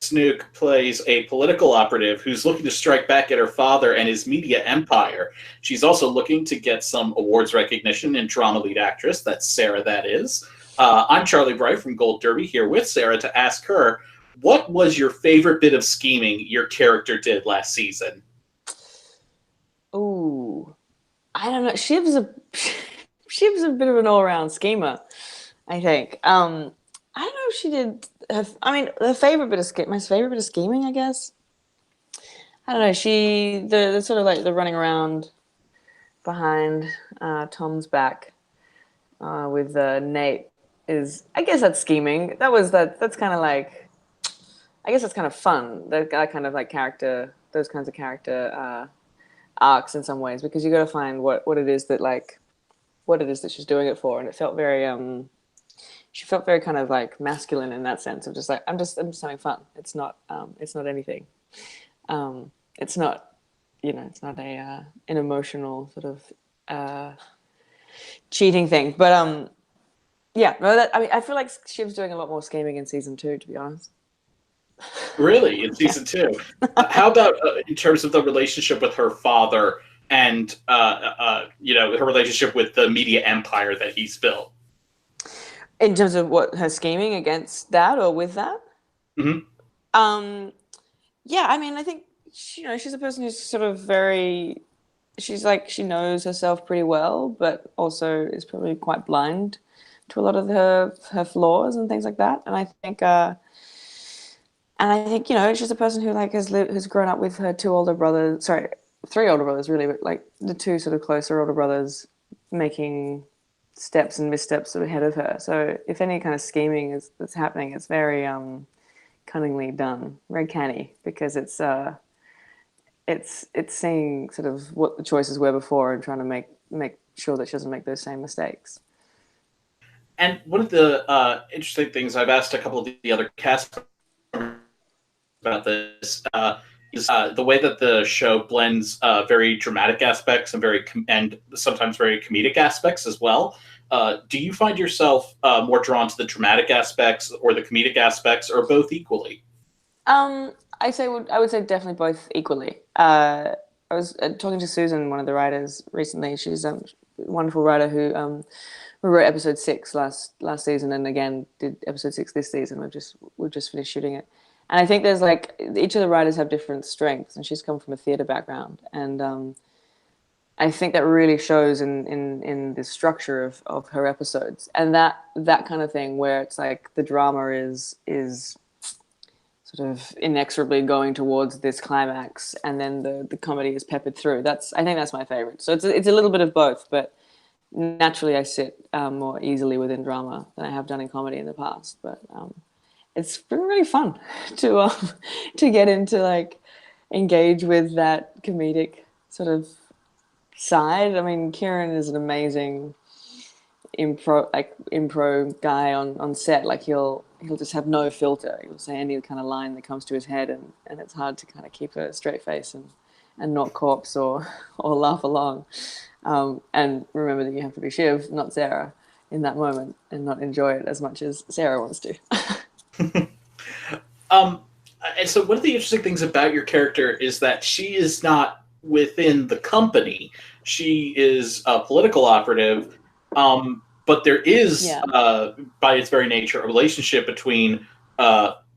Snook plays a political operative who's looking to strike back at her father and his media empire. She's also looking to get some awards recognition in drama lead actress. That's Sarah, that is. I'm Charlie Bright from Gold Derby, here with Sarah to ask her, what was your favorite bit of scheming your character did last season? Ooh, I don't know. Shiv's a bit of an all-around schemer, I think. I don't know if she did. Her favorite bit of my favorite bit of scheming, I guess. I don't know. The sort of like the running around behind Tom's back with Nate is. I guess that's scheming. That's kind of like. I guess that's kind of fun. That kind of like character. Those kinds of character arcs in some ways, because you got to find what it is that she's doing it for, and it felt very she felt very kind of like masculine in that sense of just like I'm just having fun. It's not anything. It's not it's not an emotional sort of cheating thing, but yeah, no, I feel like Shiv's doing a lot more scheming in season 2, to be honest. Really, in season 2? How about in terms of the relationship with her father and her relationship with the media empire that he's built? In terms of what her scheming against that or with that? Mm-hmm. Yeah, I think she's a person who's sort of very. She's like she knows herself pretty well, but also is probably quite blind to a lot of her flaws and things like that. And I think. She's a person who like has grown up with her 3 older brothers, really, but like the 2 sort of closer older brothers making steps and missteps sort of ahead of her. So if any kind of scheming that's happening, it's very cunningly done, very canny, because it's seeing sort of what the choices were before and trying to make sure that she doesn't make those same mistakes. And one of the interesting things I've asked a couple of the other cast about this is the way that the show blends very dramatic aspects and sometimes very comedic aspects as well. Do you find yourself more drawn to the dramatic aspects or the comedic aspects, or both equally? I would say definitely both equally. I was talking to Susan, one of the writers, recently. She's a wonderful writer who wrote episode 6 last season, and again did episode 6 this season. We've just finished shooting it. And I think there's like each of the writers have different strengths, and she's come from a theatre background, and I think that really shows in the structure of her episodes, and that kind of thing where it's like the drama is sort of inexorably going towards this climax, and then the comedy is peppered through. I think that's my favorite. So it's a little bit of both, but naturally I sit more easily within drama than I have done in comedy in the past, but. It's been really fun to get into like engage with that comedic sort of side. I mean, Kieran is an amazing impro guy on set. Like he'll just have no filter. He'll say any kind of line that comes to his head, and it's hard to kind of keep a straight face and not corpse or laugh along. And remember that you have to be Shiv, not Sarah, in that moment, and not enjoy it as much as Sarah wants to. And so one of the interesting things about your character is that she is not within the company. She is a political operative, but there is, by its very nature, a relationship between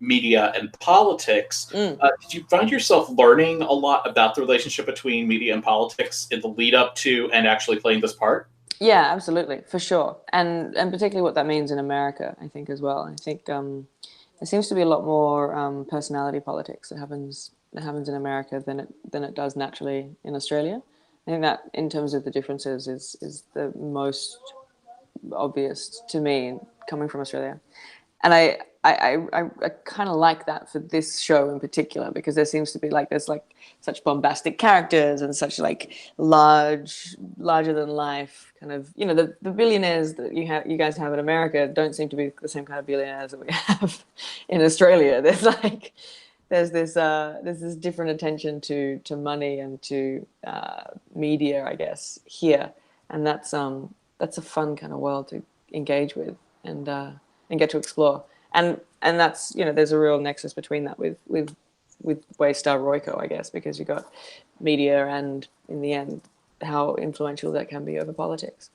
media and politics. Did you find yourself learning a lot about the relationship between media and politics in the lead up to and actually playing this part? Yeah, absolutely, for sure, and particularly what that means in America, I think as well. I think there seems to be a lot more personality politics that happens in America than it does naturally in Australia. I think that in terms of the differences is the most obvious to me coming from Australia, and I kind of like that for this show in particular, because there seems to be there's such bombastic characters and such larger than life kind of, the billionaires that you guys have in America don't seem to be the same kind of billionaires that we have in Australia. There's this different attention to money and to media, I guess, here, and that's a fun kind of world to engage with and get to explore. And that's, you know, there's a real nexus between that with Waystar Royco, I guess, because you got media and in the end how influential that can be over politics.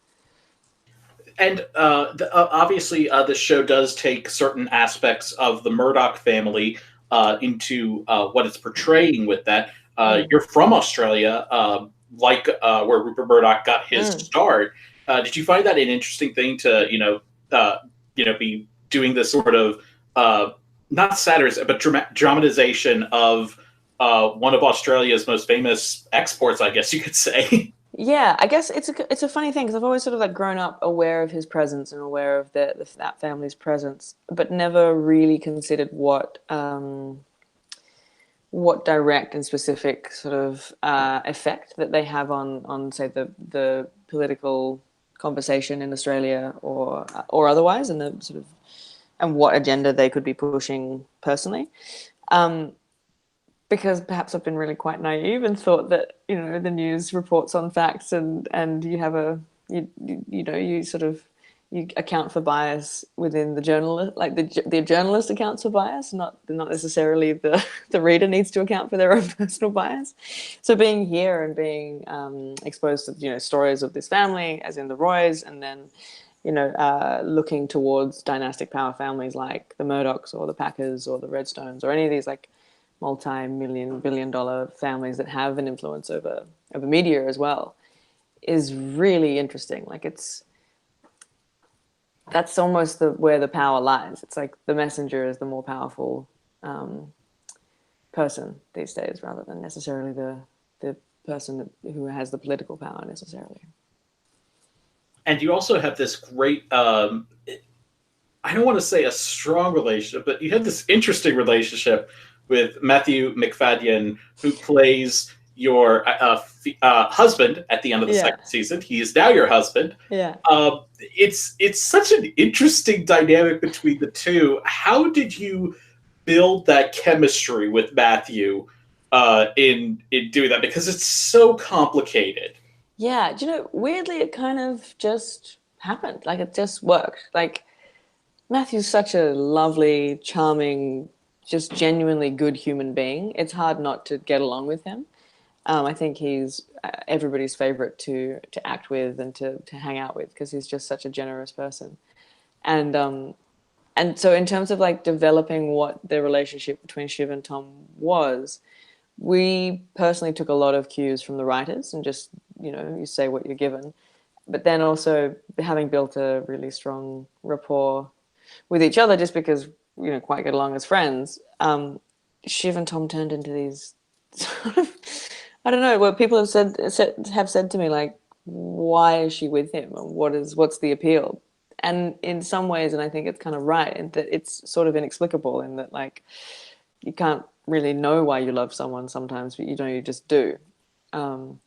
And obviously, the show does take certain aspects of the Murdoch family into what it's portraying with that. You're from Australia, where Rupert Murdoch got his start. Did you find that an interesting thing to, be doing this sort of not satires, but dramatization of one of Australia's most famous exports, I guess you could say? Yeah, I guess it's a funny thing because I've always sort of like grown up aware of his presence and aware of that family's presence, but never really considered what direct and specific sort of effect that they have on say the political conversation in Australia or otherwise, and the sort of and what agenda they could be pushing personally. Because perhaps I've been really quite naive and thought that, you know, the news reports on facts and you have you sort of you account for bias within the journalist, like the journalist accounts for bias, not necessarily the reader needs to account for their own personal bias. So being here and being exposed to, you know, stories of this family, as in the Roys, and then, you know, looking towards dynastic power families like the Murdochs or the Packers or the Redstones or any of these like multi-million, billion-dollar families that have an influence over media as well, is really interesting. Like that's almost where the power lies. It's like the messenger is the more powerful person these days, rather than necessarily the person who has the political power necessarily. And you also have this great I don't want to say a strong relationship, but you have this interesting relationship with Matthew Macfadyen, who plays your husband at the end of the second season. He is now your husband. Yeah. It's such an interesting dynamic between the two. How did you build that chemistry with Matthew in doing that? Because it's so complicated. Yeah, do you know, weirdly, it kind of just happened. Like, it just worked. Like, Matthew's such a lovely, charming, just genuinely good human being. It's hard not to get along with him. I think he's everybody's favorite to act with and to hang out with because he's just such a generous person. And so in terms of like developing what the relationship between Shiv and Tom was, we personally took a lot of cues from the writers and just, you know, you say what you're given. But then also having built a really strong rapport with each other just because, you know, quite get along as friends, Shiv and Tom turned into these sort of, I don't know, what people have said to me, like, why is she with him? What's the appeal? And in some ways, and I think it's kind of right, and that it's sort of inexplicable in that, like, you can't really know why you love someone sometimes, but you just do. And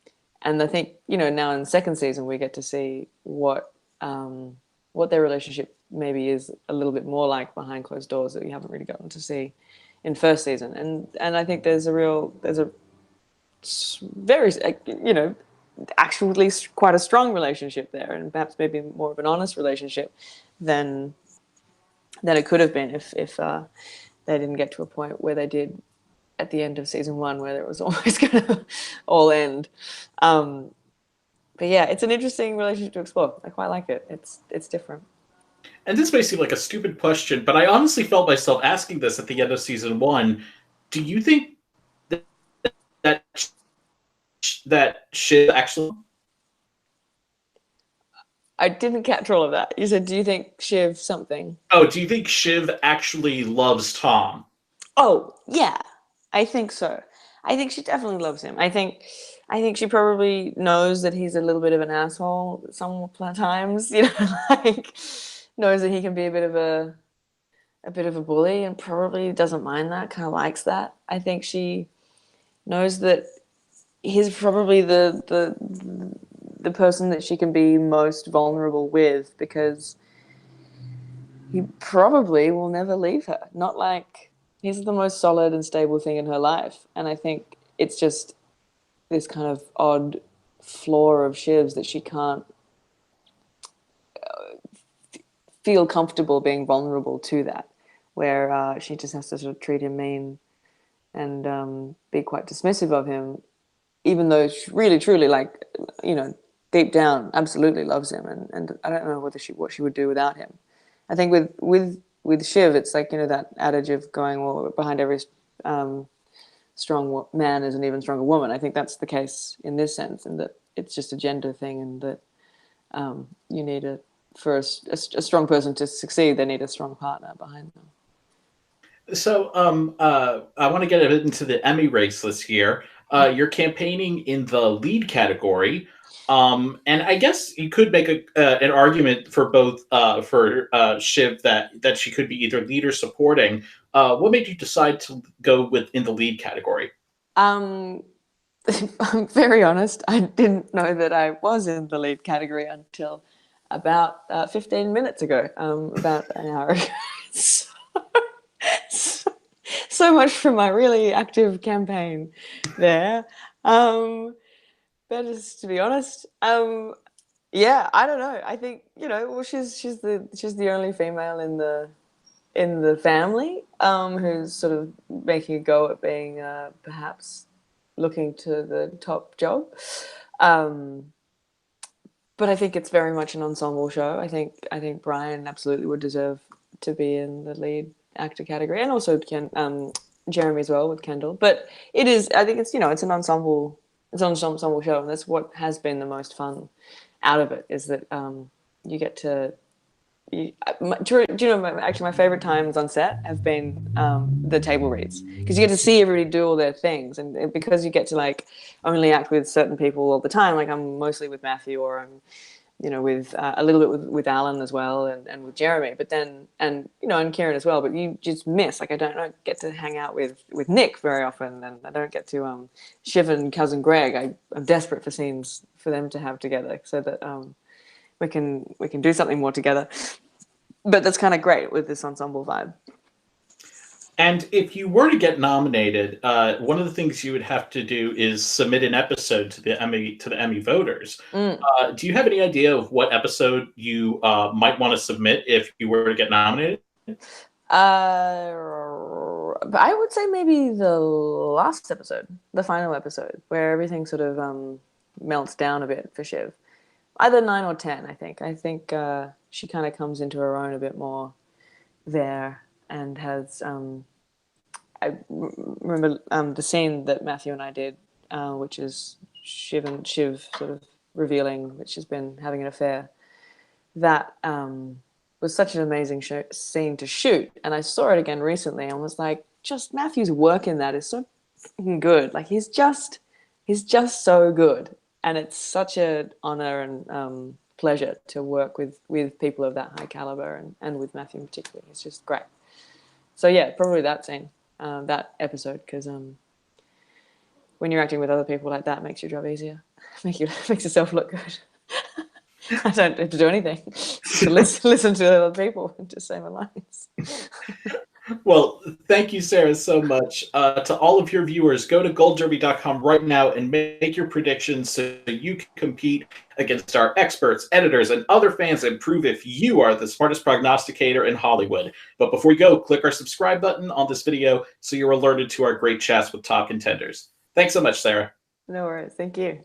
I think, you know, now in the second season, we get to see what their relationship maybe is a little bit more like behind closed doors that we haven't really gotten to see in first season. And I think there's a very, you know, actually quite a strong relationship there, and perhaps maybe more of an honest relationship than it could have been if they didn't get to a point where they did at the end of season one, where it was almost going to all end. But yeah, it's an interesting relationship to explore. I quite like it. It's different. And this may seem like a stupid question, but I honestly felt myself asking this at the end of season one. Do you think that Shiv actually? I didn't catch all of that. You said, do you think Shiv something? Oh, do you think Shiv actually loves Tom? Oh, yeah. I think so. I think she definitely loves him. I think she probably knows that he's a little bit of an asshole sometimes, you know, like knows that he can be a bit of a bully and probably doesn't mind that, kind of likes that. I think she knows that he's probably the person that she can be most vulnerable with because he probably will never leave her. Not like he's the most solid and stable thing in her life. And I think it's just this kind of odd flaw of Shiv's that she can't feel comfortable being vulnerable to that. where she just has to sort of treat him mean and be quite dismissive of him, even though she really, truly, like, you know, deep down, absolutely loves him. And I don't know what she would do without him. I think with Shiv, it's like, you know, that adage of going, well, behind every strong man is an even stronger woman. I think that's the case in this sense, and that it's just a gender thing, and that you need for a strong person to succeed, they need a strong partner behind them. So I want to get a bit into the Emmy race this year. You're campaigning in the lead category. And I guess you could make an argument for both for Shiv that she could be either lead or supporting. What made you decide to go in the lead category? I'm very honest. I didn't know that I was in the lead category until about 15 minutes ago, about an hour ago. So much for my really active campaign there. But just to be honest, yeah, I don't know. I think, you know, well, she's the only female in the family who's sort of making a go at being perhaps looking to the top job. But I think it's very much an ensemble show. I think Brian absolutely would deserve to be in the lead actor category, and also Jeremy as well with Kendall. But it is, I think it's, you know, it's an ensemble show, and that's what has been the most fun out of it, is that you get to. Do you know, actually my favorite times on set have been the table reads, because you get to see everybody do all their things, and because you get to like only act with certain people all the time. Like I'm mostly with Matthew, or I'm, you know, with a little bit with Alan as well, and with Jeremy, but then, and you know, and Kieran as well. But you just miss, like I don't get to hang out with Nick very often, and I don't get to Shiv and cousin Greg. I'm desperate for scenes for them to have together, so that we can do something more together. But that's kind of great with this ensemble vibe. And if you were to get nominated, one of the things you would have to do is submit an episode to the Emmy voters. Do you have any idea of what episode you might want to submit if you were to get nominated? I would say maybe the last episode, the final episode, where everything sort of melts down a bit for Shiv. Either 9 or 10, I think. I think she kind of comes into her own a bit more there, and has. I remember the scene that Matthew and I did, which is Shiv sort of revealing that she's been having an affair. That was such an amazing scene to shoot, and I saw it again recently and was like, just Matthew's work in that is so good. Like he's just so good, and it's such an honor and pleasure to work with people of that high caliber, and with Matthew in particular. It's just great. So yeah, probably that scene, that episode, because when you're acting with other people like that, it makes your job easier. Makes yourself look good. I don't have to do anything. Just listen to other people and just say my lines. Well, thank you, Sarah, so much. To all of your viewers, go to goldderby.com right now and make your predictions so you can compete against our experts, editors, and other fans and prove if you are the smartest prognosticator in Hollywood. But before we go, click our subscribe button on this video so you're alerted to our great chats with top contenders. Thanks so much, Sarah. No worries. Thank you.